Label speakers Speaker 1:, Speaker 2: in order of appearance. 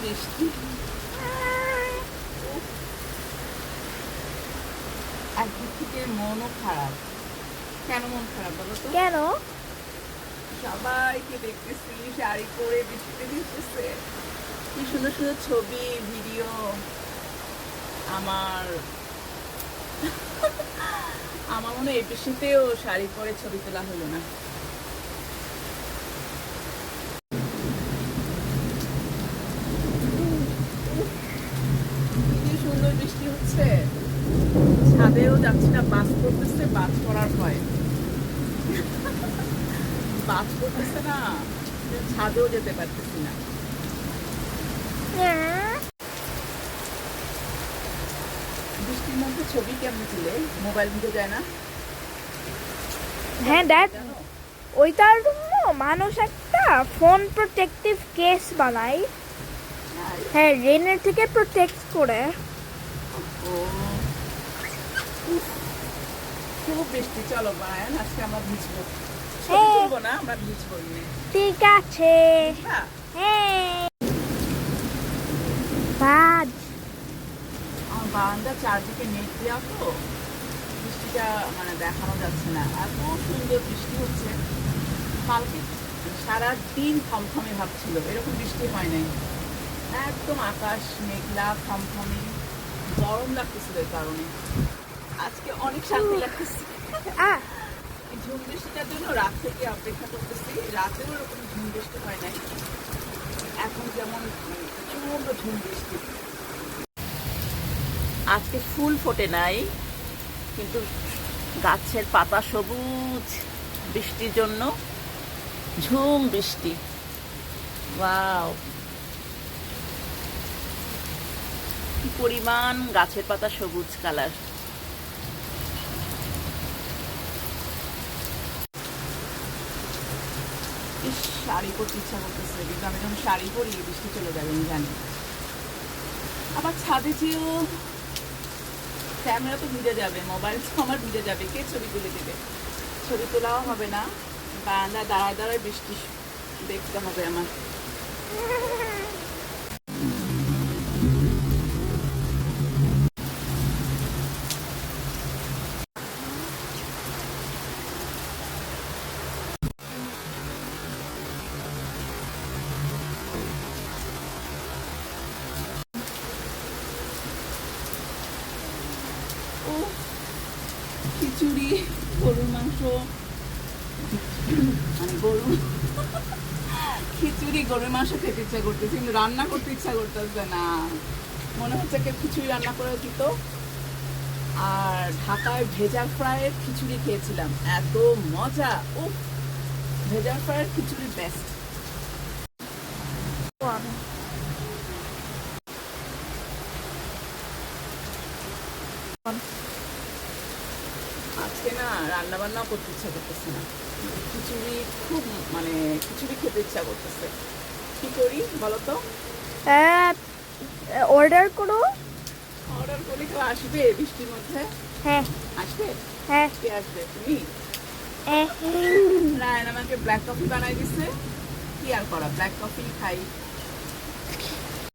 Speaker 1: বৃষ্টি, একদিক থেকে মনও খারাপ। কেন মন খারাপ বলো তো?
Speaker 2: কেন?
Speaker 1: সবাইকে দেখতেছি শাড়ি পরে বৃষ্টিতে ভিজতেছে, কি সুন্দর সুন্দর ছবি ভিডিও। আমার আমার মনে হয় এই বৃষ্টিতেও শাড়ি পরে ছবি তোলা হলো না। কি সুন্দর বৃষ্টি হচ্ছে, ছাদেও যাচ্ছি না, বাস করতেছে, বাস করার ভয়। বাস করতেছে না, ছাদেও যেতে পারতেছি না। বৃষ্টির মধ্যে ছবি কেমন তুলে? মোবাইল ভিজে যায় না?
Speaker 2: হ্যাঁ ড্যাড,
Speaker 1: জানো?
Speaker 2: ওইটার জন্য মানুষ একটা ফোন প্রোটেক্টিভ কেস বানায়। হ্যাঁ, রেনের থেকে প্রোটেক্ট করে।
Speaker 1: ও, উফ, খুব বৃষ্টি। চলো বায়ান, আজকে আমরা ভিজবো। ছবি
Speaker 2: হ্যাঁ।
Speaker 1: তুলবো না, আমরা ভিজবো এমনি।
Speaker 2: ঠিক আছে।
Speaker 1: বুঝলা?
Speaker 2: হ্যাঁ বাজ।
Speaker 1: আমার বারান্দা চারদিকে নেট দেওয়া তো, বৃষ্টিটা মানে দেখানো যাচ্ছে না, এত সুন্দর বৃষ্টি হচ্ছে। কালকে সারাদিন থমথমে ভাব ছিল, এরকম বৃষ্টি হয় নাই। একদম আকাশ মেঘলা থমথমে, গরম লাগতেছিল এই কারণে। আজকে অনেক শান্তি লাগতেছে।
Speaker 2: আহ,
Speaker 1: এই ঝুম বৃষ্টিটার জন্য রাত থেকে অপেক্ষা করতেছি। রাতেও এরকম ঝুম বৃষ্টি হয় নাই, এখন যেমন প্রচন্ড ঝুম বৃষ্টি। আজকে ফুল ফোটে নাই, কিন্তু গাছের পাতা সবুজ, বৃষ্টির জন্য ঝুম বৃষ্টি। ওয়াও, কি পরিমাণ গাছের পাতা সবুজ কালার। ইস, শাড়ি পরতে ইচ্ছা করতেছে, কিন্তু আমি যখন শাড়ি পরি বৃষ্টি চলে যাবে আমি জানি। আবার ছাদে যেও, ক্যামেরা তো ভিজে যাবে, মোবাইল তো আমার ভিজে যাবে, কে ছবি তুলে দেবে? ছবি তোলাও হবে না, বারান্দায় দাঁড়ায় দাঁড়ায় বৃষ্টি দেখতে হবে আমার। ও, খিচুড়ি, গরুর মাংস, মানে গরু খিচুড়ি গরুর মাংস খেতে ইচ্ছা করতেছে, কিন্তু রান্না করতে ইচ্ছা করতেছে না। মনে হচ্ছে কেউ খিচুড়ি রান্না করে দিত। আর ঢাকায় ভেজা ফ্রাইয়ের খিচুড়ি খেয়েছিলাম, এত মজা। ও, ভেজা ফ্রাইয়ের খিচুড়ি বেস্ট। আজকে না রান্না বান্নাও করতে ইচ্ছা করতেছে না, খিচুড়ি খুব, মানে খিচুড়ি খেতে ইচ্ছা করতেছে। কি করি বলো তো?
Speaker 2: অর্ডার করো।
Speaker 1: অর্ডার করলে কেউ আসবে বৃষ্টির মধ্যে?
Speaker 2: হ্যাঁ
Speaker 1: আসবে?
Speaker 2: হ্যাঁ।
Speaker 1: কে আসবে? তুমি?
Speaker 2: এহ,
Speaker 1: রায়ন আমাকে ব্ল্যাক কফি বানাই দিছে, কি আর করা, ব্ল্যাক কফি খাই।